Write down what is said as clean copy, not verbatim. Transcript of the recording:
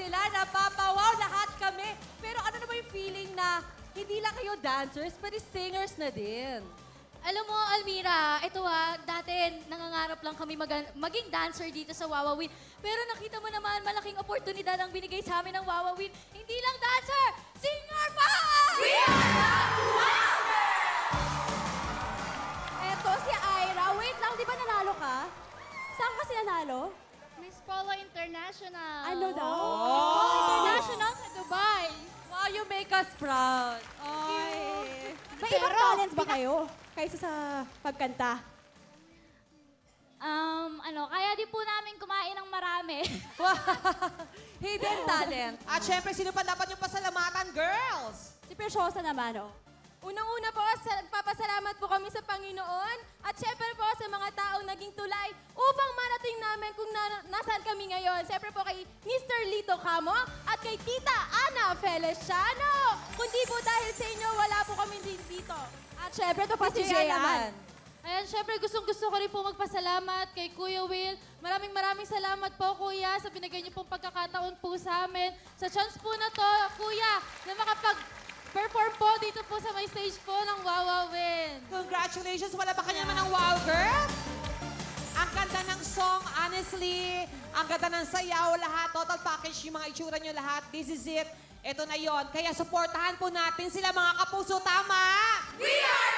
sila, napapawaw lahat kami. Pero ano na ba yung feeling na hindi lang kayo dancers, pati singers na din? Alam mo, Almira, ito dati nangangarap lang kami maging dancer dito sa Wawawin. Pero nakita mo naman, malaking oportunidad ang binigay sa amin ng Wawawin. Hindi lang dancer, singer pa! We are the Eto, si Ira. Wait lang, di ba nanalo ka? Saan kasi nanalo? Miss Polo International. Ano daw? Polo International sa Dubai. Wow, you make us proud. Ay. May ibang talents ba kayo? Kaysa sa pagkanta? Kaya din po namin kumain ng marami. Hidden talent. At syempre, sino pa dapat yung pasalamatan, girls? Si Preciosa naman, oh. Unang-una po, nagpapasalamat po kami sa Panginoon at syempre po sa mga taong naging tulay upang marating namin kung nasaan kami ngayon. Syempre po kay Mr. Lito Camo at kay Tita Ana Feliciano. Kundi po dahil sa inyo, wala po kami dito. At syempre, ito pa si Jean Jean. Ayan, syempre gustong-gusto ko rin po magpasalamat kay Kuya Will. Maraming salamat po, Kuya, sa binigay niyo pong pagkakataon po sa amin. Sa chance po na to, Kuya, na makapag-perform po dito po sa may stage po ng Wawawin. Congratulations! Wala ba kanya naman ng wow, girl? Ang ganda ng song, honestly. Ang ganda ng sayaw, lahat. Total package, yung mga itsura nyo lahat. This is it. Ito na yon. Kaya supportahan po natin sila, mga kapuso. Tama? We are